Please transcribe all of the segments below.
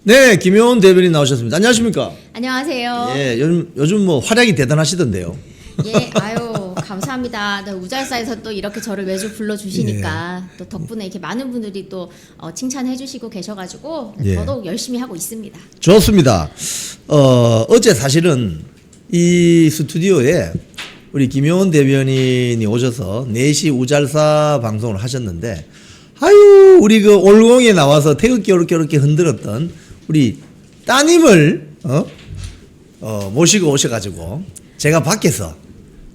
네, 김효원 대변인 나오셨습니다. 안녕하십니까? 안녕하세요. 예, 요즘 뭐 활약이 대단하시던데요. 예, 아유, 감사합니다. 또 우잘사에서 또 이렇게 저를 매주 불러주시니까 또 덕분에 이렇게 많은 분들이 또 칭찬해주시고 계셔가지고 예. 더더욱 열심히 하고 있습니다. 좋습니다. 어제 사실은 이 스튜디오에 우리 김효원 대변인이 오셔서 4시 우잘사 방송을 하셨는데, 아유, 우리 그 올공에 나와서 태극기 이렇게 흔들었던 우리 따님을 모시고 오셔가지고 제가 밖에서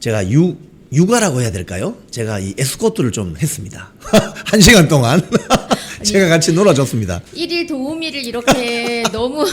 제가 육아라고 해야 될까요? 제가 이 에스코트를 좀 했습니다. 1시간 동안 제가 같이 놀아줬습니다. 일일 도우미를 이렇게 너무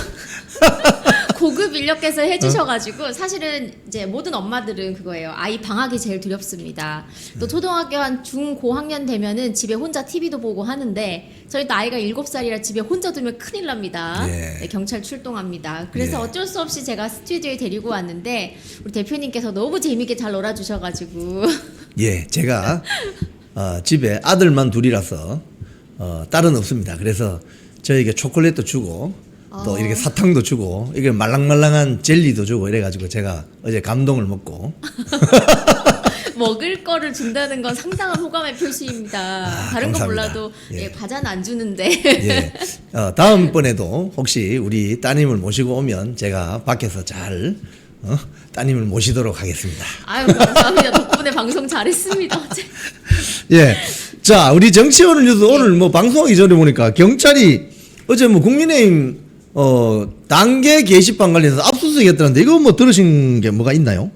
고급 인력께서 해주셔가지고 사실은 이제 모든 엄마들은 그거예요. 아이 방학이 제일 두렵습니다. 또 초등학교 한 중고학년 되면은 집에 혼자 TV도 보고 하는데 저희 또 아이가 7살이라 집에 혼자 두면 큰일 납니다. 예. 네, 경찰 출동합니다. 그래서 예. 어쩔 수 없이 제가 스튜디오에 데리고 왔는데 우리 대표님께서 너무 재밌게 잘 놀아주셔가지고 예, 제가 집에 아들만 둘이라서 딸은 없습니다. 그래서 저에게 초콜릿도 주고 또 이렇게 사탕도 주고 이게 말랑말랑한 젤리도 주고 이래가지고 제가 어제 감동을 먹고 먹을 거를 준다는 건 상당한 호감의 표시입니다. 다른 거 감사합니다. 몰라도 예. 예, 과자는 안 주는데 예, 다음번에도 혹시 우리 따님을 모시고 오면 제가 밖에서 잘 따님을 모시도록 하겠습니다. 아유 감사합니다. 덕분에 방송 잘했습니다. 어제. 예, 자 우리 정치오늘 뉴스 오늘 뭐 방송하기 전에 보니까 경찰이 어제 뭐 국민의힘 당계 게시판 관련해서 압수수색했다는데 이거 뭐 들으신 게 뭐가 있나요?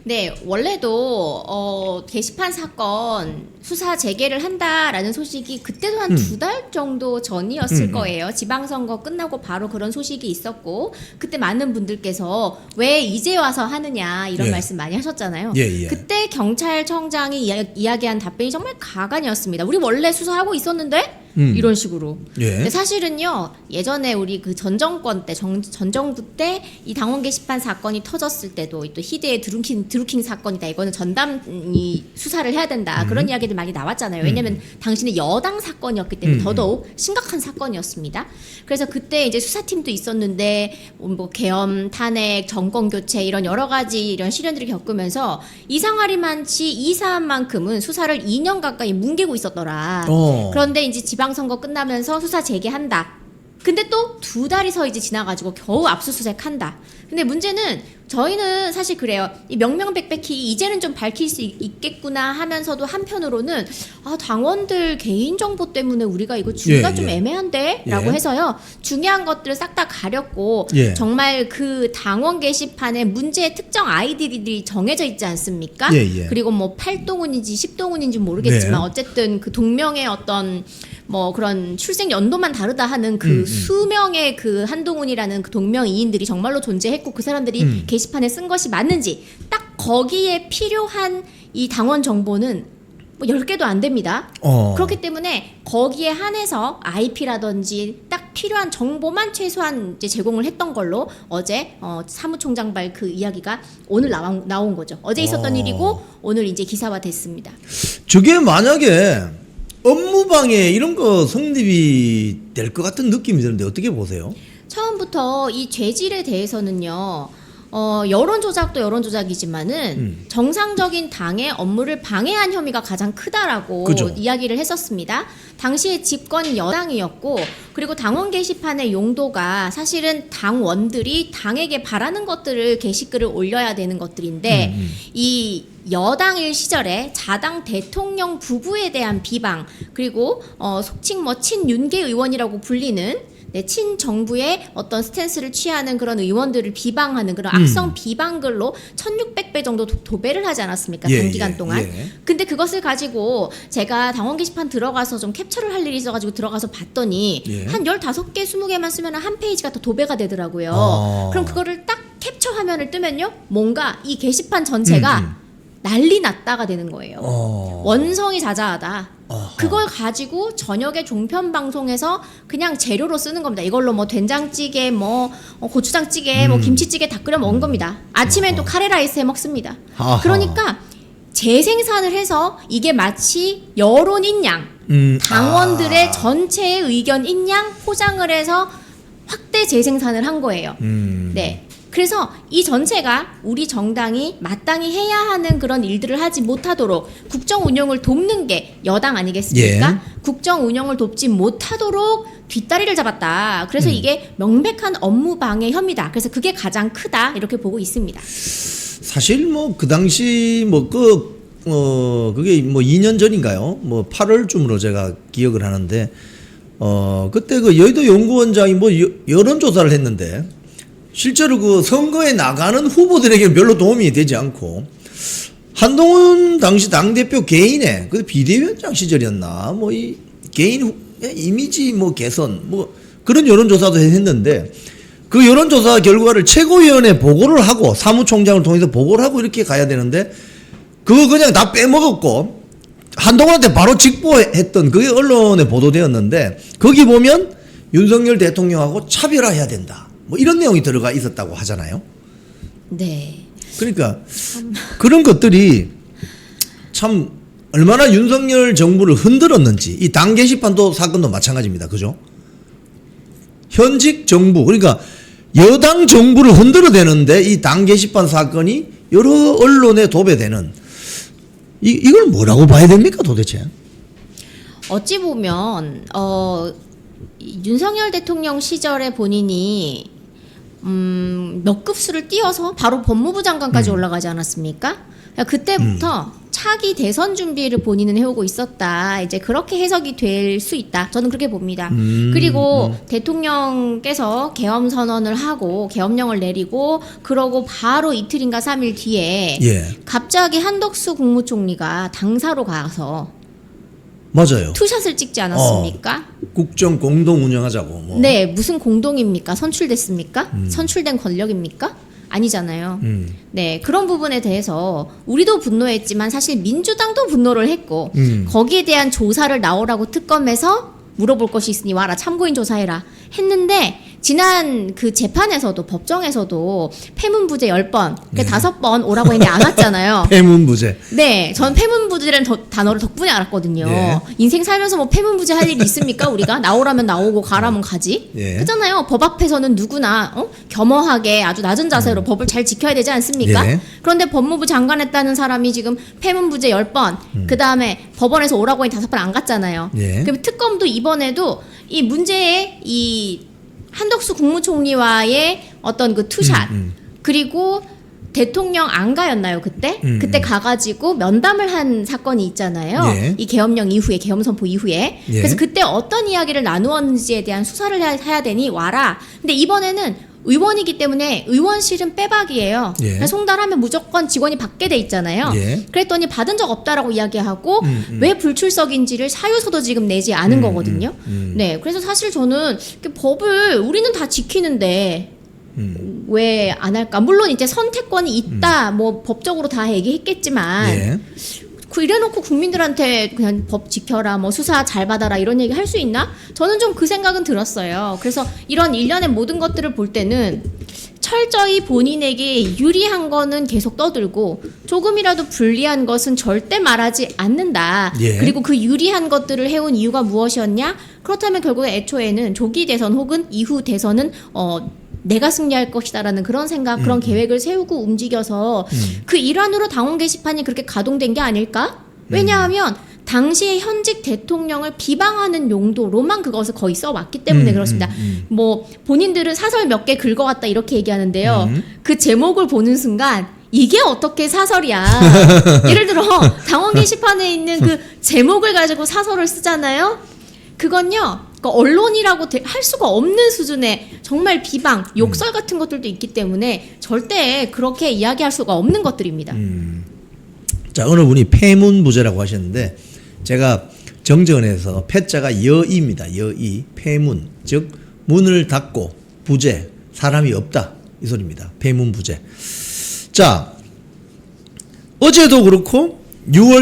네, 원래도 게시판 사건 수사 재개를 한다라는 소식이 그때도 한 2달 정도 전이었을 거예요. 지방선거 끝나고 바로 그런 소식이 있었고 그때 많은 분들께서 왜 이제 와서 하느냐 이런 예. 말씀 많이 하셨잖아요. 예, 예. 그때 경찰청장이 이야기한 답변이 정말 가관이었습니다. 우리 원래 수사하고 있었는데 이런 식으로. 예. 근데 사실은요 예전에 우리 그 전 정권 때 전 정부 때 이 당원 게시판 사건이 터졌을 때도 또 희대의 드루킹 사건이다. 이거는 전담이 수사를 해야 된다. 그런 이야기들 많이 나왔잖아요. 왜냐하면 당시는 여당 사건이었기 때문에 더더욱 심각한 사건이었습니다. 그래서 그때 이제 수사팀도 있었는데 뭐 계엄, 탄핵, 정권 교체 이런 여러 가지 이런 시련들을 겪으면서 이상하리만치 이 사안만큼은 수사를 2년 가까이 뭉개고 있었더라. 그런데 이제 지방선거 끝나면서 수사 재개한다. 근데 또 2달이 이제 지나가지고 겨우 압수수색한다. 근데 문제는 저희는 사실 그래요. 이 명명백백히 이제는 좀 밝힐 수 있겠구나 하면서도 한편으로는 당원들 개인정보 때문에 우리가 이거 주기가 예, 좀 예. 애매한데? 라고 예. 해서요. 중요한 것들을 싹 다 가렸고 예. 정말 그 당원 게시판에 문제의 특정 아이디들이 정해져 있지 않습니까? 예, 예. 그리고 뭐 8동훈인지 10동훈인지 모르겠지만 네. 어쨌든 그 동명의 어떤 뭐 그런 출생 연도만 다르다 하는 그 수명의 그 한동훈이라는 그 동명이인들이 정말로 존재했고 그 사람들이 게시판에 쓴 것이 맞는지 딱 거기에 필요한 이 당원 정보는 뭐 10개도 안 됩니다. 그렇기 때문에 거기에 한해서 IP라든지 딱 필요한 정보만 최소한 이제 제공을 했던 걸로 어제 사무총장발 그 이야기가 오늘 나온 거죠. 어제 있었던 일이고 오늘 이제 기사화 됐습니다. 저게 만약에 업무방해 이런 거 성립이 될 것 같은 느낌이 드는데 어떻게 보세요? 처음부터 이 죄질에 대해서는요. 여론조작도 여론조작이지만은 정상적인 당의 업무를 방해한 혐의가 가장 크다라고 그죠. 이야기를 했었습니다. 당시에 집권 여당이었고 그리고 당원 게시판의 용도가 사실은 당원들이 당에게 바라는 것들을 게시글을 올려야 되는 것들인데 이 여당일 시절에 자당 대통령 부부에 대한 비방 그리고 속칭 뭐 친윤계 의원이라고 불리는 친정부의 어떤 스탠스를 취하는 그런 의원들을 비방하는 그런 악성 비방글로 1600배 정도 도배를 하지 않았습니까? 예, 단기간 예, 동안. 예. 근데 그것을 가지고 제가 당원 게시판 들어가서 좀 캡처를 할 일이 있어가지고 들어가서 봤더니 예. 한 15개, 20개만 쓰면 한 페이지가 더 도배가 되더라고요. 그럼 그거를 딱 캡처 화면을 뜨면요. 뭔가 이 게시판 전체가 난리 났다가 되는 거예요. 원성이 자자하다. 그걸 가지고 저녁에 종편 방송에서 그냥 재료로 쓰는 겁니다. 이걸로 뭐 된장찌개, 뭐 고추장찌개, 뭐 김치찌개 다 끓여 먹은 겁니다. 아침엔 또 카레라이스 해 먹습니다. 아하. 그러니까 재생산을 해서 이게 마치 여론인 양, 당원들의 전체의 의견인 양 포장을 해서 확대 재생산을 한 거예요. 네. 그래서 이 전체가 우리 정당이 마땅히 해야 하는 그런 일들을 하지 못하도록 국정 운영을 돕는 게 여당 아니겠습니까? 예. 국정 운영을 돕지 못하도록 뒷다리를 잡았다. 그래서 이게 명백한 업무 방해 혐의다. 그래서 그게 가장 크다. 이렇게 보고 있습니다. 사실 뭐 그 당시 그게 뭐 2년 전인가요? 뭐 8월쯤으로 제가 기억을 하는데 그때 그 여의도 연구원장이 뭐 여론조사를 했는데 실제로 그 선거에 나가는 후보들에게 별로 도움이 되지 않고 한동훈 당시 당대표 개인의 그 비대위원장 시절이었나 뭐 이 개인 이미지 뭐 개선 뭐 그런 여론조사도 했는데 그 여론조사 결과를 최고위원회 보고를 하고 사무총장을 통해서 보고를 하고 이렇게 가야 되는데 그거 그냥 다 빼먹었고 한동훈한테 바로 직보했던 그게 언론에 보도되었는데 거기 보면 윤석열 대통령하고 차별화해야 된다. 뭐 이런 내용이 들어가 있었다고 하잖아요. 네. 그러니까 그런 것들이 참 얼마나 윤석열 정부를 흔들었는지 이 당 게시판도 사건도 마찬가지입니다. 그죠? 현직 정부 그러니까 여당 정부를 흔들어대는데 이 당 게시판 사건이 여러 언론에 도배되는 이걸 뭐라고 봐야 됩니까 도대체? 어찌 보면 윤석열 대통령 시절에 본인이 몇 급수를 띄어서 바로 법무부 장관까지 올라가지 않았습니까? 그러니까 그때부터 차기 대선 준비를 본인은 해오고 있었다. 이제 그렇게 해석이 될 수 있다. 저는 그렇게 봅니다. 그리고 대통령께서 계엄 선언을 하고 계엄령을 내리고 그러고 바로 이틀인가 3일 뒤에 예. 갑자기 한덕수 국무총리가 당사로 가서 맞아요. 투샷을 찍지 않았습니까? 국정 공동 운영하자고. 뭐. 네, 무슨 공동입니까? 선출됐습니까? 선출된 권력입니까? 아니잖아요. 네, 그런 부분에 대해서 우리도 분노했지만 사실 민주당도 분노를 했고 거기에 대한 조사를 나오라고 특검에서 물어볼 것이 있으니 와라 참고인 조사해라 했는데 지난 그 재판에서도 법정에서도 패문부제 10번, 네. 5번 오라고 했는데 안 왔잖아요. 패문부제. 네, 전 패문부제라는 단어를 덕분에 알았거든요. 네. 인생 살면서 뭐 패문부제 할 일이 있습니까? 우리가 나오라면 나오고 가라면 가지. 예. 그렇잖아요. 법 앞에서는 누구나 겸허하게 아주 낮은 자세로 법을 잘 지켜야 되지 않습니까? 예. 그런데 법무부 장관 했다는 사람이 지금 패문부제 10번, 그 다음에 법원에서 오라고 했는데 5번 안 갔잖아요. 예. 그럼 특검도 이번에도 이 문제의 이 한덕수 국무총리와의 어떤 그 투샷 그리고 대통령 안가였나요 그때? 그때 가가지고 면담을 한 사건이 있잖아요. 예. 이 계엄령 이후에 계엄 선포 이후에 예. 그래서 그때 어떤 이야기를 나누었는지에 대한 수사를 해야 되니 와라. 근데 이번에는 의원이기 때문에 의원실은 빼박이에요. 예. 그래서 송달하면 무조건 직원이 받게 돼 있잖아요. 예. 그랬더니 받은 적 없다라고 이야기하고 왜 불출석인지를 사유서도 지금 내지 않은 거거든요. 네, 그래서 사실 저는 법을 우리는 다 지키는데 왜 안 할까? 물론 이제 선택권이 있다, 뭐 법적으로 다 얘기했겠지만. 예. 이래놓고 국민들한테 그냥 법 지켜라, 뭐 수사 잘 받아라 이런 얘기 할 수 있나? 저는 좀 그 생각은 들었어요. 그래서 이런 일련의 모든 것들을 볼 때는 철저히 본인에게 유리한 거는 계속 떠들고 조금이라도 불리한 것은 절대 말하지 않는다. 예. 그리고 그 유리한 것들을 해온 이유가 무엇이었냐? 그렇다면 결국에 애초에는 조기 대선 혹은 이후 대선은 내가 승리할 것이다라는 그런 생각, 그런 계획을 세우고 움직여서 그 일환으로 당원 게시판이 그렇게 가동된 게 아닐까? 왜냐하면 당시에 현직 대통령을 비방하는 용도로만 그것을 거의 써왔기 때문에 그렇습니다. 뭐 본인들은 사설 몇 개 긁어왔다 이렇게 얘기하는데요. 그 제목을 보는 순간 이게 어떻게 사설이야? 예를 들어 당원 게시판에 있는 그 제목을 가지고 사설을 쓰잖아요. 그건요. 그러니까 언론이라고 할 수가 없는 수준의 정말 비방, 욕설 같은 것들도 있기 때문에 절대 그렇게 이야기할 수가 없는 것들입니다. 자, 어느 분이 패문부제라고 하셨는데 제가 정전해서 패자가 여의입니다. 여의, 패문, 즉 문을 닫고 부재, 사람이 없다 이 소리입니다. 패문부제. 자, 어제도 그렇고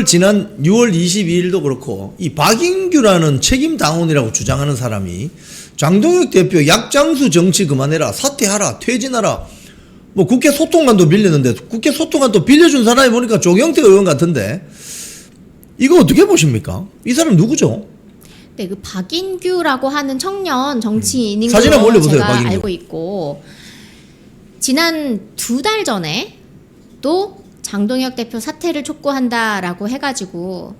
지난 6월 22일도 그렇고 이 박인규라는 책임 당원이라고 주장하는 사람이 장동혁 대표 약장수 정치 그만해라, 사퇴하라, 퇴진하라, 뭐 국회 소통관도 빌렸는데 국회 소통관도 빌려준 사람이 보니까 조경태 의원 같은데 이거 어떻게 보십니까? 이 사람 누구죠? 네, 그 박인규라고 하는 청년 정치인인 사진 한번 걸로 올려보세요, 제가 박인규. 알고 있고 지난 2달 전에 또 장동혁 대표 사퇴를 촉구한다라고 해가지고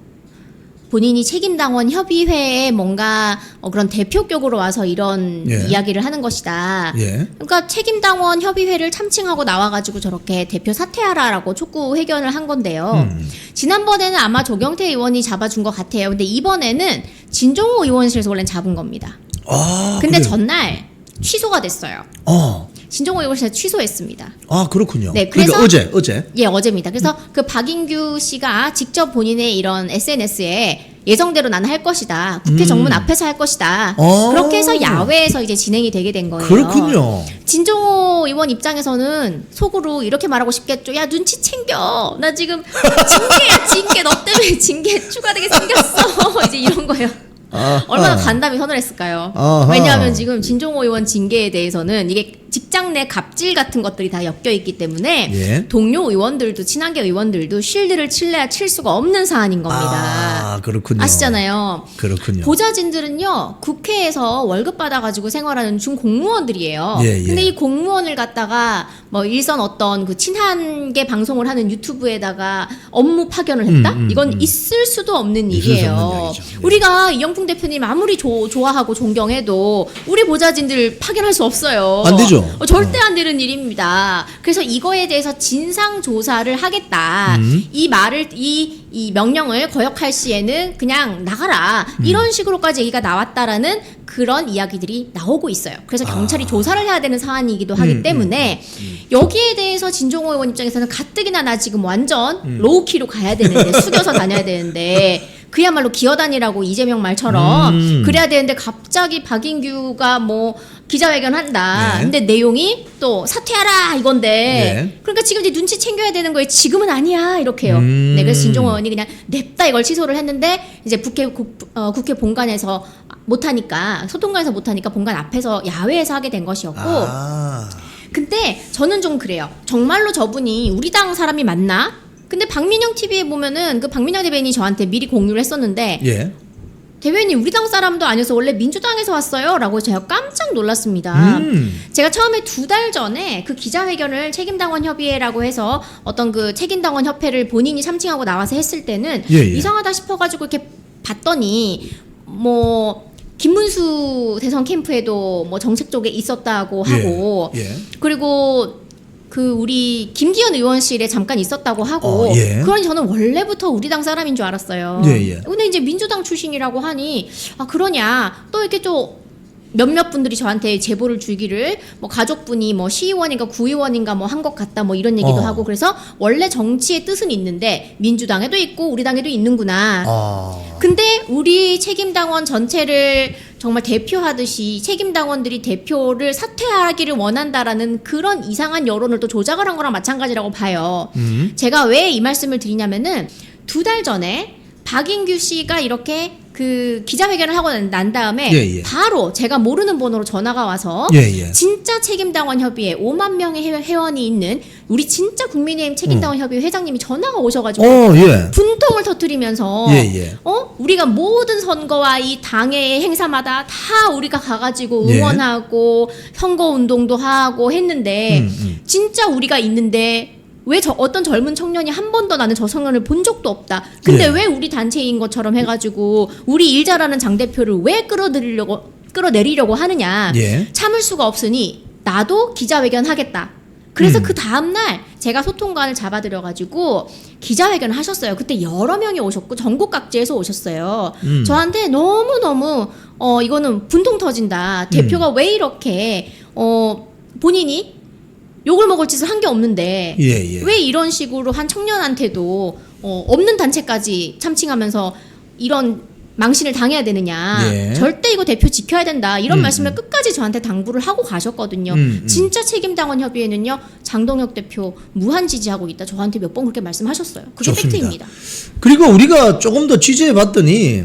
본인이 책임당원 협의회에 뭔가 그런 대표격으로 와서 이런 예. 이야기를 하는 것이다. 예. 그러니까 책임당원 협의회를 참칭하고 나와가지고 저렇게 대표 사퇴하라라고 촉구 회견을 한 건데요. 지난번에는 아마 조경태 의원이 잡아준 것 같아요. 근데 이번에는 진종호 의원실에서 원래 잡은 겁니다. 아, 근데 그래요? 전날 취소가 됐어요. 진종호 의원실에서 취소했습니다. 아, 그렇군요. 네, 그러니까 그래서 어제. 예, 어제입니다. 그래서 그 박인규 씨가 직접 본인의 이런 SNS에 예정대로 나는 할 것이다. 국회 정문 앞에서 할 것이다. 그렇게 해서 야외에서 이제 진행이 되게 된 거예요. 그렇군요. 진종호 의원 입장에서는 속으로 이렇게 말하고 싶겠죠. 야, 눈치 챙겨. 나 지금 징계 너 때문에 징계 추가되게 생겼어. 이제 이런 거예요. 아하. 얼마나 간담이 선언했을까요? 아하. 왜냐하면 지금 진종호 의원 징계에 대해서는 이게 직장 내 갑질 같은 것들이 다 엮여 있기 때문에 예. 동료 의원들도 친한계 의원들도 쉴드를 칠래야 칠 수가 없는 사안인 겁니다. 아, 그렇군요. 아시잖아요. 그렇군요. 보좌진들은요 국회에서 월급 받아가지고 생활하는 중공무원들이에요. 예, 예. 근데 이 공무원을 갖다가 뭐 일선 어떤 그 친한계 방송을 하는 유튜브에다가 업무 파견을 했다? 이건 있을 수도 없는 있을 수 일이에요. 없는 일이죠. 예. 우리가 이영풍 대표님 아무리 좋아하고 존경해도 우리 보좌진들 파견할 수 없어요. 안 되죠. 절대 안 되는 일입니다. 그래서 이거에 대해서 진상 조사를 하겠다. 이 말을 이 명령을 거역할 시에는 그냥 나가라. 이런 식으로까지 얘기가 나왔다라는 그런 이야기들이 나오고 있어요. 그래서 경찰이 조사를 해야 되는 사안이기도 하기 때문에 여기에 대해서 진종호 의원 입장에서는 가뜩이나 나 지금 완전 로우키로 가야 되는데 숙여서 다녀야 되는데 그야말로 기어다니라고 이재명 말처럼 그래야 되는데 갑자기 박인규가 뭐 기자회견 한다. 네. 근데 내용이 또 사퇴하라 이건데 네. 그러니까 지금 이제 눈치 챙겨야 되는 거예요. 지금은 아니야 이렇게요. 네, 그래서 진종호 의원이 그냥 냅다 이걸 취소를 했는데 이제 국회 본관에서 못하니까 소통관에서 못하니까 본관 앞에서 야외에서 하게 된 것이었고 아. 근데 저는 좀 그래요. 정말로 저분이 우리 당 사람이 맞나? 근데 박민영 TV에 보면은 그 박민영 대변인이 저한테 미리 공유를 했었는데 예. 대변인 우리 당 사람도 아니어서 원래 민주당에서 왔어요 라고 제가 깜짝 놀랐습니다. 제가 처음에 2달 전에 그 기자회견을 책임당원 협의회라고 해서 어떤 그 책임당원 협회를 본인이 참칭하고 나와서 했을 때는 예, 예. 이상하다 싶어가지고 이렇게 봤더니 뭐 김문수 대선 캠프에도 뭐 정책 쪽에 있었다고 하고 예. 그리고 그 우리 김기현 의원실에 잠깐 있었다고 하고 예. 그러니 저는 원래부터 우리 당 사람인 줄 알았어요. 예, 예. 근데 이제 민주당 출신이라고 하니 아 그러냐 또 이렇게 또 몇몇 분들이 저한테 제보를 주기를 뭐 가족분이 뭐 시의원인가 구의원인가 뭐 한 것 같다 뭐 이런 얘기도 하고 그래서 원래 정치의 뜻은 있는데 민주당에도 있고 우리 당에도 있는구나. 근데 우리 책임당원 전체를 정말 대표하듯이 책임당원들이 대표를 사퇴하기를 원한다라는 그런 이상한 여론을 또 조작을 한 거랑 마찬가지라고 봐요. 제가 왜 이 말씀을 드리냐면은 2달 전에 박인규 씨가 이렇게 그 기자회견을 하고 난 다음에 예, 예. 바로 제가 모르는 번호로 전화가 와서 예, 예. 진짜 책임당원 협의회 5만 명의 회원이 있는 우리 진짜 국민의힘 책임당원 협의회 회장님이 전화가 오셔가지고 예. 분통을 터뜨리면서 예. 우리가 모든 선거와 이 당의 행사마다 다 우리가 가가지고 예. 응원하고 선거운동도 하고 했는데 진짜 우리가 있는데 왜 어떤 젊은 청년이 한 번도 나는 저 청년을 본 적도 없다. 근데 예. 왜 우리 단체인 것처럼 해가지고 우리 일 잘하는 장 대표를 왜 끌어내리려고 하느냐. 예. 참을 수가 없으니 나도 기자회견 하겠다. 그래서 그 다음날 제가 소통관을 잡아들여가지고 기자회견을 하셨어요. 그때 여러 명이 오셨고 전국 각지에서 오셨어요. 저한테 너무너무 이거는 분통 터진다. 대표가 왜 이렇게 본인이 욕을 먹을 짓을 한 게 없는데 예. 왜 이런 식으로 한 청년한테도 없는 단체까지 참칭하면서 이런 망신을 당해야 되느냐. 예. 절대 이거 대표 지켜야 된다. 이런 말씀을 끝까지 저한테 당부를 하고 가셨거든요. 진짜 책임당원 협의회는요. 장동혁 대표 무한 지지하고 있다. 저한테 몇 번 그렇게 말씀하셨어요. 그게 좋습니다. 팩트입니다. 그리고 우리가 조금 더 취재해 봤더니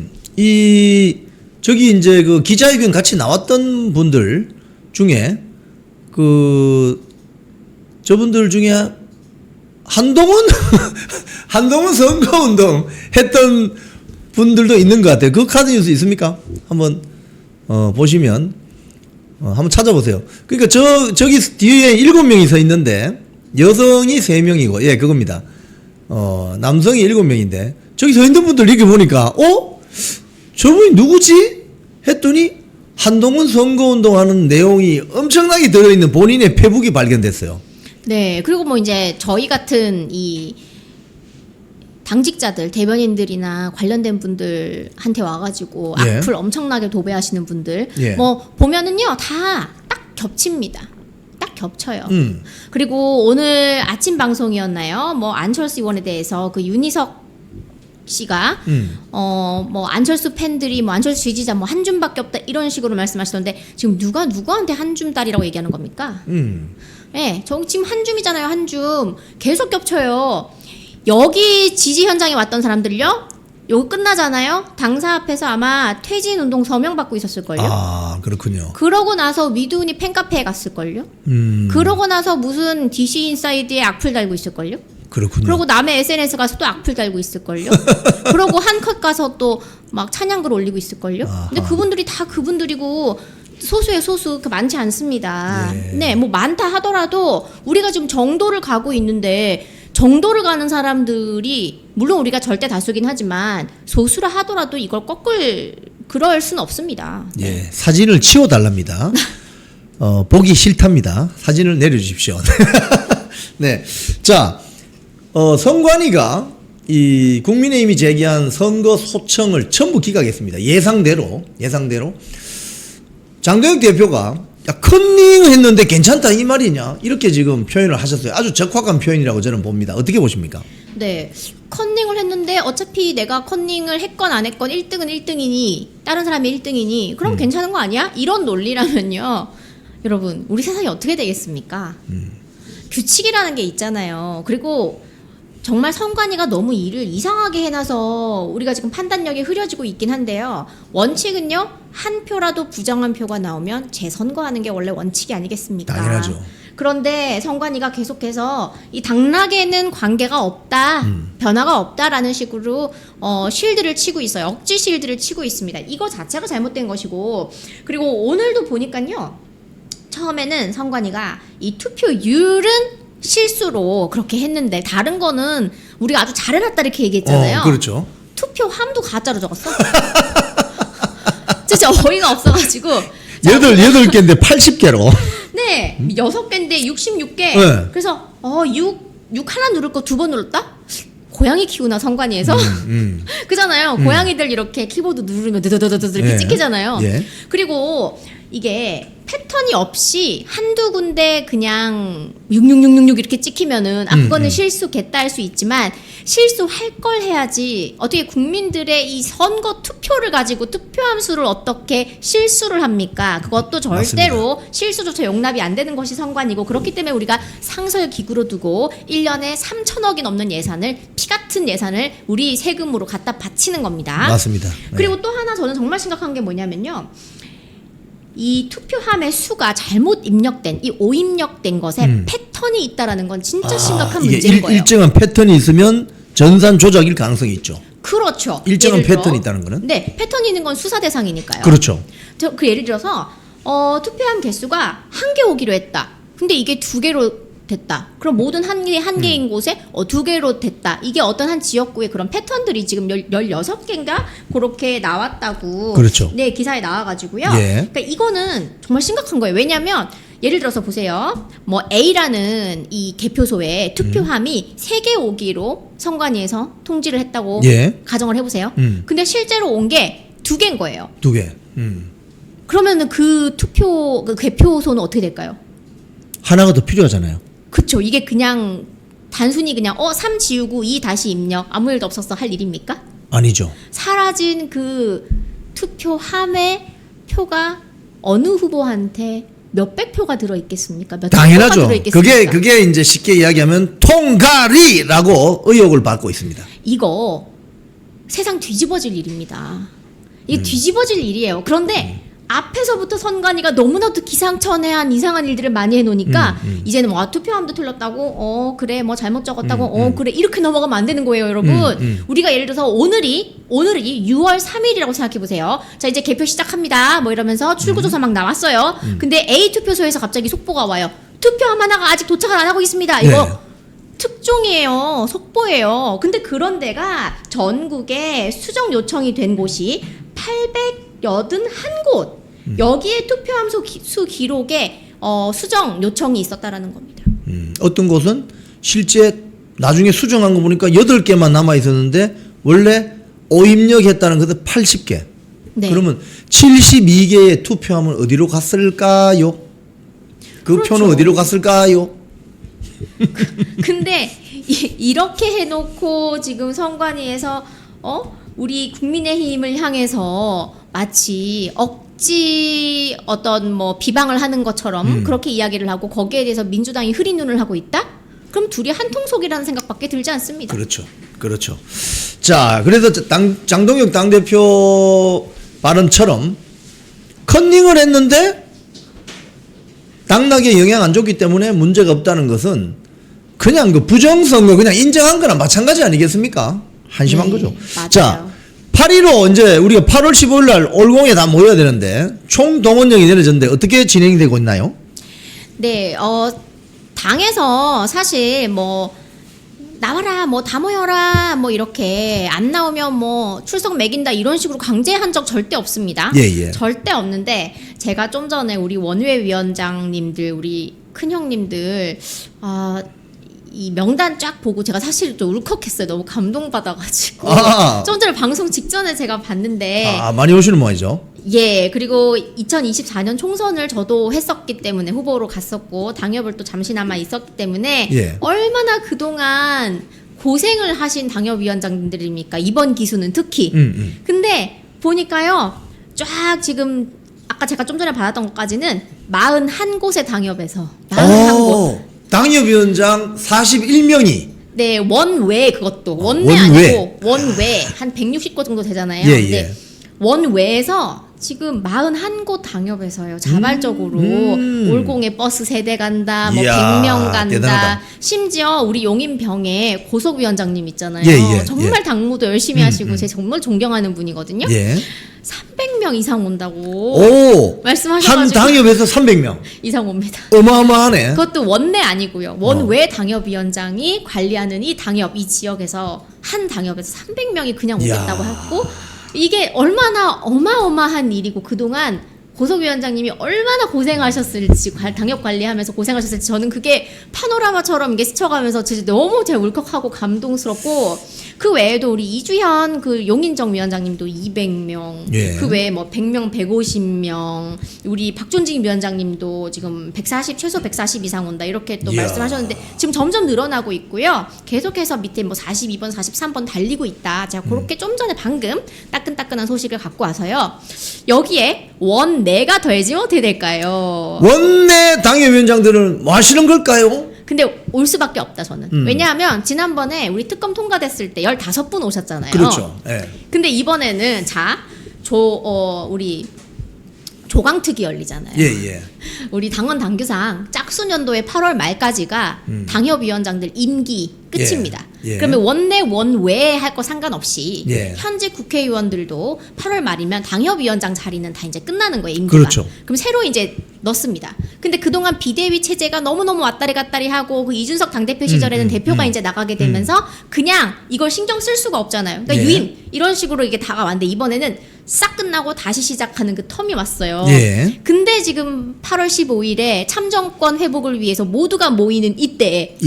저기 이제 그 기자회견 같이 나왔던 분들 중에 저분들 중에 한동훈 선거운동 했던 분들도 있는 것 같아요. 그 카드 뉴스 있습니까? 한번 보시면 한번 찾아보세요. 그러니까 저기 뒤에 7명이 서 있는데 여성이 3명이고 예 그겁니다. 남성이 7명인데 저기 서 있는 분들 이렇게 보니까 저분이 누구지? 했더니 한동훈 선거운동하는 내용이 엄청나게 들어있는 본인의 페북이 발견됐어요. 네. 그리고 뭐 이제 저희 같은 이 당직자들, 대변인들이나 관련된 분들한테 와가지고 예. 악플 엄청나게 도배하시는 분들, 예. 뭐 보면은요 다 딱 겹칩니다. 딱 겹쳐요. 음. 그리고 오늘 아침 방송이었나요? 뭐 안철수 의원에 대해서 그 윤희석 씨가 뭐 안철수 팬들이 뭐 안철수 지지자 뭐 한 줌밖에 없다 이런 식으로 말씀하시던데 지금 누가 누구한테 한 줌 딸이라고 얘기하는 겁니까? 네, 저 지금 한 줌이잖아요. 한 줌 계속 겹쳐요. 여기 지지 현장에 왔던 사람들요. 요거 끝나잖아요. 당사 앞에서 아마 퇴진 운동 서명 받고 있었을걸요. 아 그렇군요. 그러고 나서 위두훈이 팬카페에 갔을걸요. 그러고 나서 무슨 DC 인사이드에 악플 달고 있을걸요. 그렇군요. 그러고 남의 SNS 가서 또 악플 달고 있을걸요. 그러고 한컷 가서 또 막 찬양글 올리고 있을걸요. 근데 그분들이 다 그분들이고 소수의 소수 그 많지 않습니다. 예. 네, 뭐 많다 하더라도 우리가 지금 정도를 가고 있는데 정도를 가는 사람들이 물론 우리가 절대 다수긴 하지만 소수라 하더라도 이걸 그럴 수는 없습니다. 예, 사진을 치워달랍니다. 보기 싫답니다. 사진을 내려주십시오. 네, 자, 선관위가 이 국민의힘이 제기한 선거 소청을 전부 기각했습니다. 예상대로 장동혁 대표가 야, 컨닝을 했는데 괜찮다 이 말이냐 이렇게 지금 표현을 하셨어요. 아주 적확한 표현이라고 저는 봅니다. 어떻게 보십니까? 네, 컨닝을 했는데 어차피 내가 컨닝을 했건 안 했건 1등은 1등이니 다른 사람이 1등이니 그럼 괜찮은 거 아니야? 이런 논리라면요. 여러분 우리 세상이 어떻게 되겠습니까? 규칙이라는 게 있잖아요. 그리고 정말 선관위가 너무 일을 이상하게 해놔서 우리가 지금 판단력이 흐려지고 있긴 한데요. 원칙은요. 한 표라도 부정한 표가 나오면 재선거하는 게 원래 원칙이 아니겠습니까? 당연하죠. 그런데 선관위가 계속해서 이 당락에는 관계가 없다, 변화가 없다라는 식으로 실드를 치고 있어요. 억지 실드를 치고 있습니다. 이거 자체가 잘못된 것이고 그리고 오늘도 보니까요. 처음에는 선관위가 이 투표율은 실수로 그렇게 했는데 다른 거는 우리가 아주 잘해놨다 이렇게 얘기했잖아요. 그렇죠. 투표함도 가짜로 적었어. 진짜 어이가 없어가지고. 8개인데 80개로. 네, 6개인데 66개. 네. 그래서 6 하나 누를 거 2번 눌렀다? 고양이 키우나 선관위에서? 그잖아요. 고양이들 이렇게 키보드 누르면 드드드드드 이렇게 예. 찍히잖아요. 예. 그리고 이게 패턴이 없이 한두 군데 그냥 6666 이렇게 찍히면은 그거는 실수겠다 할 수 있지만 실수할 걸 해야지 어떻게 국민들의 이 선거 투표를 가지고 투표함 수를 어떻게 실수를 합니까? 그것도 절대로 실수조차 용납이 안 되는 것이 선관이고 그렇기 때문에 우리가 상설 기구로 두고 1년에 3천억이 넘는 예산을 피 같은 예산을 우리 세금으로 갖다 바치는 겁니다. 맞습니다. 그리고 또 하나 저는 정말 심각한 게 뭐냐면요. 이 투표함의 수가 잘못 입력된 이 오입력된 것에 패턴이 있다라는 건 진짜 심각한 이게 문제인 거예요. 일정한 패턴이 있으면 전산 조작일 가능성이 있죠. 그렇죠. 일정한 예를 들어, 패턴이 있다는 거는? 네, 패턴이 있는 건 수사 대상이니까요. 그렇죠. 그 예를 들어서 투표함 개수가 1개 오기로 했다. 근데 이게 2개로 됐다. 그럼 모든 한 개인 곳에 2개로 됐다. 이게 어떤 한 지역구의 그런 패턴들이 지금 16개인가 그렇게 나왔다고. 그렇죠. 네, 기사에 나와가지고요. 예. 그러니까 이거는 정말 심각한 거예요. 왜냐하면 예를 들어서 보세요. 뭐 A라는 이 개표소에 투표함이 3개 오기로 선관위에서 통지를 했다고 예. 가정을 해보세요. 근데 실제로 온 게 2개인 거예요. 2개. 그러면은 그 개표소는 어떻게 될까요? 하나가 더 필요하잖아요. 그쵸. 이게 그냥 단순히 그냥 3 지우고 2 다시 입력 아무 일도 없었어 할 일입니까? 아니죠. 사라진 그 투표함의 표가 어느 후보한테 몇백 표가 들어있겠습니까? 몇천 표가 당연하죠. 들어있겠습니까? 그게 이제 쉽게 이야기하면 통가리라고 의혹을 받고 있습니다. 이거 세상 뒤집어질 일입니다. 이게 뒤집어질 일이에요. 그런데 앞에서부터 선관위가 너무나도 기상천외한 이상한 일들을 많이 해놓으니까 이제는 뭐 투표함도 틀렸다고 그래 뭐 잘못 적었다고 그래 이렇게 넘어가면 안 되는 거예요 여러분. 우리가 예를 들어서 오늘이 6월 3일이라고 생각해 보세요. 자 이제 개표 시작합니다 뭐 이러면서 출구조사 막 나왔어요. 근데 A 투표소에서 갑자기 속보가 와요. 투표함 하나가 아직 도착을 안 하고 있습니다. 이거 네. 특종이에요. 속보예요. 근데 그런 데가 전국에 수정 요청이 된 곳이 881곳. 여기에 투표함 수 기록에 수정 요청이 있었다라는 겁니다. 어떤 곳은 실제 나중에 수정한 거 보니까 8개만 남아 있었는데 원래 오입력했다는 것은 80개. 네. 그러면 72개의 투표함은 어디로 갔을까요? 그 그렇죠. 표는 어디로 갔을까요? 근데 이렇게 해놓고 지금 선관위에서 우리 국민의힘을 향해서 마치 억지 어떤 뭐 비방을 하는 것처럼 그렇게 이야기를 하고 거기에 대해서 민주당이 흐린 눈을 하고 있다? 그럼 둘이 한 통속이라는 생각밖에 들지 않습니다. 그렇죠. 자, 그래서 장동혁 당대표 발언처럼 컨닝을 했는데 당락에 영향 안 줬기 때문에 문제가 없다는 것은 그냥 그 부정선거 그냥 인정한 거나 마찬가지 아니겠습니까? 한심한 네, 거죠. 맞아요. 자, 8.15 이제 우리가 8월 15일 날 올공에 다 모여야 되는데 총 동원령이 내려졌는데 어떻게 진행이 되고 있나요? 네, 당에서 사실 뭐 나와라 뭐 다 모여라 뭐 이렇게 안 나오면 뭐 출석 매긴다 이런 식으로 강제한 적 절대 없습니다. 예. 절대 없는데 제가 좀 전에 우리 원외 위원장님들 우리 큰 형님들 이 명단 쫙 보고 제가 사실 좀 울컥했어요. 너무 감동받아가지고 좀 전에 방송 직전에 제가 봤는데 많이 오시는 모양이죠. 예, 그리고 2024년 총선을 저도 했었기 때문에 후보로 갔었고 당협을 또 잠시나마 있었기 때문에 예. 얼마나 그동안 고생을 하신 당협위원장님들입니까? 이번 기수는 특히. 근데 보니까요, 쫙 지금 아까 제가 좀 전에 받았던 것까지는 41곳의 당협에서 41곳. 당협위원장 41명이 네, 원외 그것도 원내 원외. 아니고 원외 한 160곳 정도 되잖아요. 예, 근데 원외에서 지금 41곳 당협에서요 자발적으로 올공에 버스 세대 간다, 뭐 이야, 100명 간다. 대단하다. 심지어 우리 용인병에 고속위원장님 있잖아요. 예, 정말 당무도 열심히 하시고 제가 정말 존경하는 분이거든요. 예. 300명 이상 온다고 오, 말씀하셔가지고 한 당협에서 300명. 이상 옵니다. 어마어마하네. 그것도 원내 아니고요. 원외 당협위원장이 관리하는 이 당협, 이 지역에서 한 당협에서 300명이 그냥 오겠다고 이야. 했고 이게 얼마나 어마어마한 일이고 그동안 고속위원장님이 얼마나 고생하셨을지 당협 관리하면서 고생하셨을지 저는 그게 파노라마처럼 이게 스쳐가면서 진짜 너무 제가 울컥하고 감동스럽고 그 외에도 우리 이주현 그 용인정 위원장님도 200명 예. 그 외에 뭐 100명 150명 우리 박존진 위원장님도 지금 140 최소 140 이상 온다 이렇게 또 이야. 말씀하셨는데 지금 점점 늘어나고 있고요 계속해서 밑에 뭐 42번 43번 달리고 있다 제가 그렇게 좀 전에 방금 따끈따끈한 소식을 갖고 와서요 여기에 원내가 더해지면 어떻게 될까요? 원내 당협위원장들은 뭐 하시는 걸까요? 근데 올 수밖에 없다 저는. 왜냐하면 지난번에 우리 특검 통과됐을 때 15분 오셨잖아요. 그렇죠. 예. 근데 이번에는 우리 조강특위 열리잖아요. 예. 우리 당원 당규상 짝수년도의 8월 말까지가 당협위원장들 임기 끝입니다. 예. 그러면 원내 원외 할 거 상관없이 예. 현직 국회의원들도 8월 말이면 당협위원장 자리는 다 이제 끝나는 거예요. 임기가. 그렇죠. 그럼 새로 이제 넣습니다. 근데 그동안 비대위 체제가 너무너무 왔다리 갔다리 하고 그 이준석 당대표 시절에는 대표가 이제 나가게 되면서 그냥 이걸 신경 쓸 수가 없잖아요. 그러니까 예. 유임 이런 식으로 이게 다가왔는데 이번에는 싹 끝나고 다시 시작하는 그 텀이 왔어요. 예. 근데 지금 8월 15일에 참정권 회복을 위해서 모두가 모이는 이때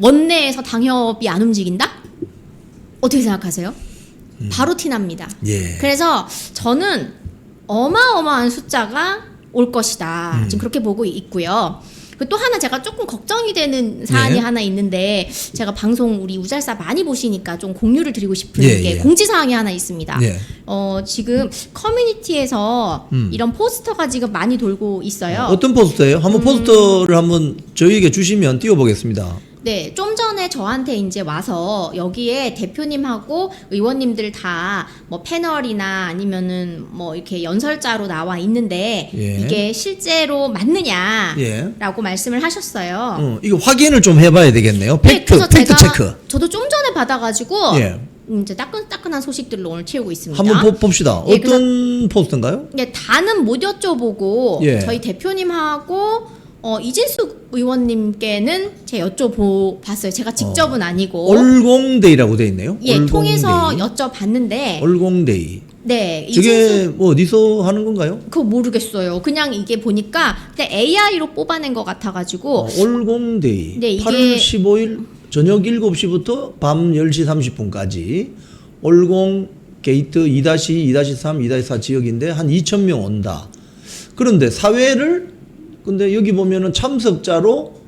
원내에서 당협이 안 움직인다? 어떻게 생각하세요? 바로 티납니다. 예. 그래서 저는 어마어마한 숫자가 올 것이다. 지금 그렇게 보고 있고요. 또 하나 제가 조금 걱정이 되는 사안이 예. 하나 있는데 제가 방송 우리 우잘사 많이 보시니까 좀 공유를 드리고 싶은 예, 게 예. 공지사항이 하나 있습니다. 예. 지금 커뮤니티에서 이런 포스터가 지금 많이 돌고 있어요. 어떤 포스터예요? 한번 포스터를 한번 저희에게 주시면 띄워보겠습니다. 네, 좀 전에 저한테 이제 와서 여기에 대표님하고 의원님들 다 뭐 패널이나 아니면은 뭐 이렇게 연설자로 나와 있는데 예. 이게 실제로 맞느냐라고 예. 말씀을 하셨어요. 이거 확인을 좀 해봐야 되겠네요. 네, 팩트, 그래서 팩트 제가 체크. 저도 좀 전에 받아가지고 예. 이제 따끈따끈한 소식들로 오늘 채우고 있습니다. 한번 봅시다. 예, 어떤 포스트인가요? 예, 다는 못 여쭤보고 예. 저희 대표님하고 이진숙 의원님께는 제가 여쭤봤어요. 제가 직접은 아니고 올공데이라고 돼 있네요. 예, 올공데이. 통해서 여쭤봤는데 올공데이. 네, 저게 뭐 어디서 하는 건가요? 그거 모르겠어요. 그냥 이게 보니까 그냥 AI로 뽑아낸 것 같아가지고 올공데이. 네, 이게- 8월 15일 저녁 7시부터 밤 10시 30분까지 올공 게이트 2-2, 2-3, 2-4 지역인데 한 2,000명 온다. 그런데 사회를 근데 여기 보면은 참석자로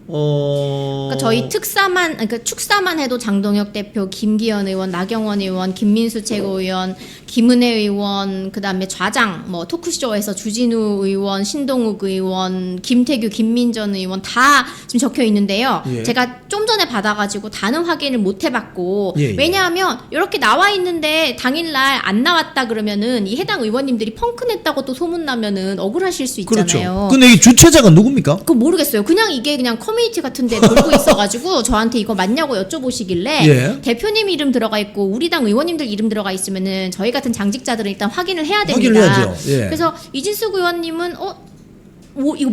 그러니까 저희 그러니까 축사만 해도 장동혁 대표, 김기현 의원, 나경원 의원, 김민수 최고위원, 김은혜 의원, 그다음에 좌장 뭐 토크쇼에서 주진우 의원, 신동욱 의원, 김태규, 김민전 의원 다 지금 적혀 있는데요. 예. 제가 좀 전에 받아가지고 다는 확인을 못 해봤고 예, 예. 왜냐하면 이렇게 나와 있는데 당일날 안 나왔다 그러면은 이 해당 의원님들이 펑크냈다고 또 소문 나면은 억울하실 수 있잖아요. 그렇죠. 근데 이 주최자가 누굽니까? 그거 모르겠어요. 그냥 이게 그냥 커뮤니티 같은데 돌고 있어가지고 저한테 이거 맞냐고 여쭤보시길래 예. 대표님 이름 들어가 있고 우리 당 의원님들 이름 들어가 있으면은 저희 같은 장직자들은 일단 확인을 해야 됩니다. 확인을 해야죠. 예. 그래서 이진숙 의원님은 이거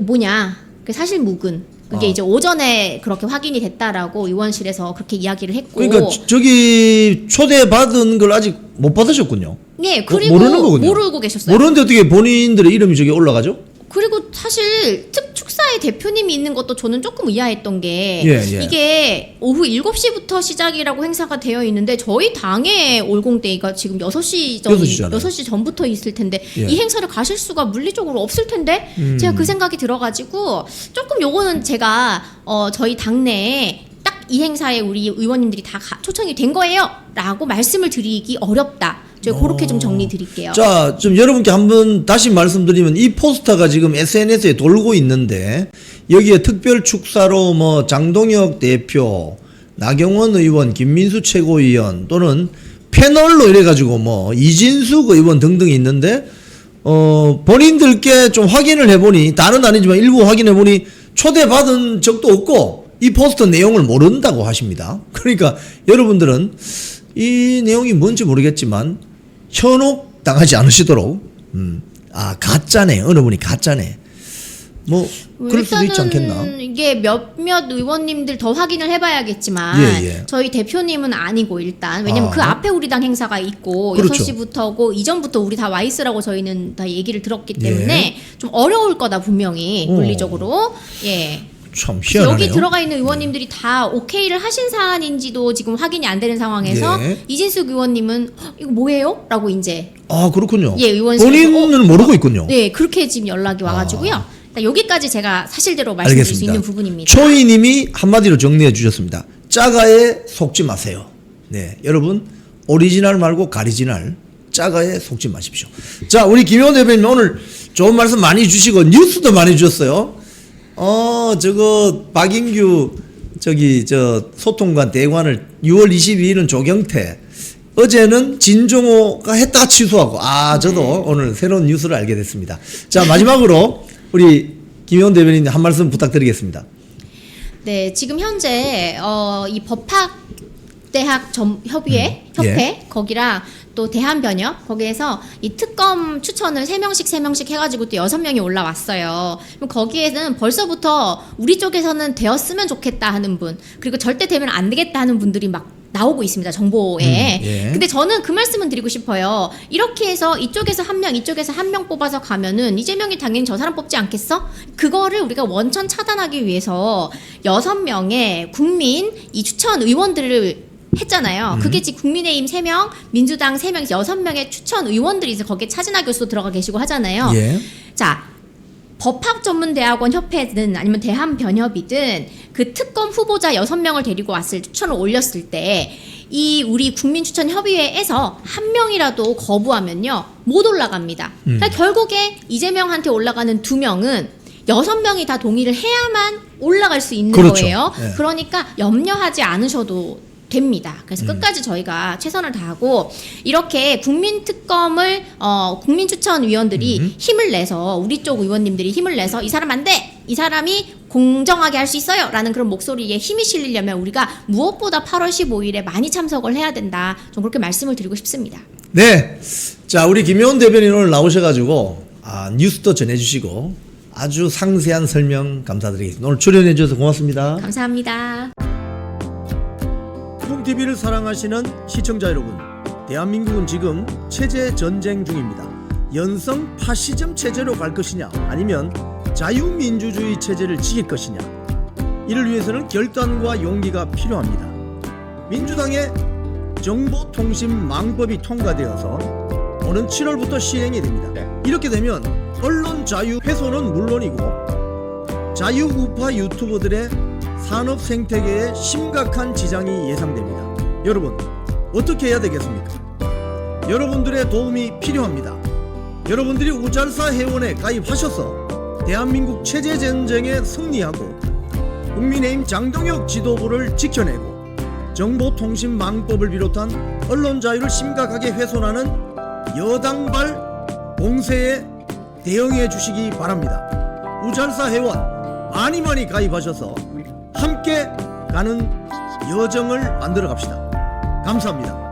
뭐냐? 그 사실 무근. 그게 이제 오전에 그렇게 확인이 됐다라고 의원실에서 그렇게 이야기를 했고. 그러니까 저기 초대받은 걸 아직 못 받으셨군요. 네, 그리고 모르는 거군요. 모르고 계셨어요. 모르는데 어떻게 본인들의 이름이 저기 올라가죠? 그리고 사실 축사에 대표님이 있는 것도 저는 조금 의아했던 게 예, 예. 이게 오후 7시부터 시작이라고 행사가 되어 있는데 저희 당의 올공데이가 지금 6시 6시 전부터 있을 텐데 예. 이 행사를 가실 수가 물리적으로 없을 텐데 제가 그 생각이 들어가지고 조금 요거는 제가 저희 당내에 딱 이 행사에 우리 의원님들이 다 초청이 된 거예요 라고 말씀을 드리기 어렵다. 제가 그렇게 좀 정리 드릴게요. 자, 좀 여러분께 한번 다시 말씀드리면 이 포스터가 지금 SNS에 돌고 있는데 여기에 특별 축사로 뭐 장동혁 대표, 나경원 의원, 김민수 최고위원 또는 패널로 이래가지고 뭐 이진숙 의원 등등이 있는데 본인들께 좀 확인을 해보니 다는 아니지만 일부 확인해보니 초대받은 적도 없고 이 포스터 내용을 모른다고 하십니다. 그러니까 여러분들은 이 내용이 뭔지 모르겠지만 현혹 당하지 않으시도록 가짜네. 어느 분이 가짜네. 뭐 그럴 수도 있지 않겠나. 이게 몇몇 의원님들 더 확인을 해봐야겠지만 예. 저희 대표님은 아니고 일단 왜냐면 그 앞에 우리 당 행사가 있고 그렇죠. 6시부터고 이전부터 우리 다 와 있으라고 저희는 다 얘기를 들었기 때문에 좀 어려울 거다 분명히 물리적으로. 예. 참 희한하네요. 여기 들어가 있는 의원님들이 다 오케이를 하신 사안인지도 지금 확인이 안 되는 상황에서 이진숙 의원님은 이거 뭐예요? 라고 이제 그렇군요. 예, 의원실에서 본인은 모르고 있군요. 네, 그렇게 지금 연락이 와가지고요. 여기까지 제가 사실대로 말씀드릴 수 있는 부분입니다. 초이님이 한마디로 정리해 주셨습니다. 짜가에 속지 마세요. 네, 여러분 오리지널 말고 가리지널 짜가에 속지 마십시오. 자, 우리 김용원 대표님 오늘 좋은 말씀 많이 주시고 뉴스도 많이 주셨어요. 저거 박인규 소통관 대관을 6월 22일은 조경태, 어제는 진종호가 했다가 취소하고 저도 오늘 새로운 뉴스를 알게 됐습니다. 자, 마지막으로 우리 김용원 대변인 한 말씀 부탁드리겠습니다. 네, 지금 현재 이 법학대학 협의회 거기랑 또 대한변협 거기에서 이 특검 추천을 3명씩 해가지고 또 6명이 올라왔어요. 그럼 거기에는 벌써부터 우리 쪽에서는 되었으면 좋겠다 하는 분, 그리고 절대 되면 안 되겠다 하는 분들이 막 나오고 있습니다. 정보에. 근데 저는 그 말씀은 드리고 싶어요. 이렇게 해서 이쪽에서 한 명, 이쪽에서 한 명 뽑아서 가면은 이재명이 당연히 저 사람 뽑지 않겠어? 그거를 우리가 원천 차단하기 위해서 6명의 국민 이 추천 의원들을 했잖아요. 그게 지금 국민의힘 3명, 민주당 3명, 6명의 추천 의원들이 이제 거기에 차진하 교수도 들어가 계시고 하잖아요. 자, 법학전문대학원 협회든 아니면 대한변협이든 그 특검 후보자 6명을 데리고 추천을 올렸을 때 이 우리 국민추천협의회에서 한 명이라도 거부하면요 못 올라갑니다. 그러니까 결국에 이재명한테 올라가는 2명은 6명이 다 동의를 해야만 올라갈 수 있는 그렇죠. 거예요. 예. 그러니까 염려하지 않으셔도 됩니다. 그래서 끝까지 저희가 최선을 다하고 이렇게 국민특검을 국민추천위원들이 힘을 내서 우리 쪽 의원님들이 힘을 내서 이 사람 안 돼! 이 사람이 공정하게 할 수 있어요! 라는 그런 목소리에 힘이 실리려면 우리가 무엇보다 8월 15일에 많이 참석을 해야 된다. 좀 그렇게 말씀을 드리고 싶습니다. 네. 자, 우리 김효은 대변인 오늘 나오셔가지고 뉴스도 전해주시고 아주 상세한 설명 감사드리겠습니다. 오늘 출연해 주셔서 고맙습니다. 감사합니다. 쿵TV를 사랑하시는 시청자 여러분, 대한민국은 지금 체제 전쟁 중입니다. 연성 파시즘 체제로 갈 것이냐, 아니면 자유민주주의 체제를 지킬 것이냐, 이를 위해서는 결단과 용기가 필요합니다. 민주당의 정보통신망법이 통과되어서 오는 7월부터 시행이 됩니다. 이렇게 되면 언론 자유 훼손은 물론이고 자유우파 유튜버들의 산업 생태계에 심각한 지장이 예상됩니다. 여러분, 어떻게 해야 되겠습니까? 여러분들의 도움이 필요합니다. 여러분들이 우잘사 회원에 가입하셔서 대한민국 체제 전쟁에 승리하고 국민의힘 장동혁 지도부를 지켜내고 정보통신망법을 비롯한 언론 자유를 심각하게 훼손하는 여당발 공세에 대응해 주시기 바랍니다. 우잘사 회원 많이 가입하셔서 함께 가는 여정을 만들어 갑시다. 감사합니다.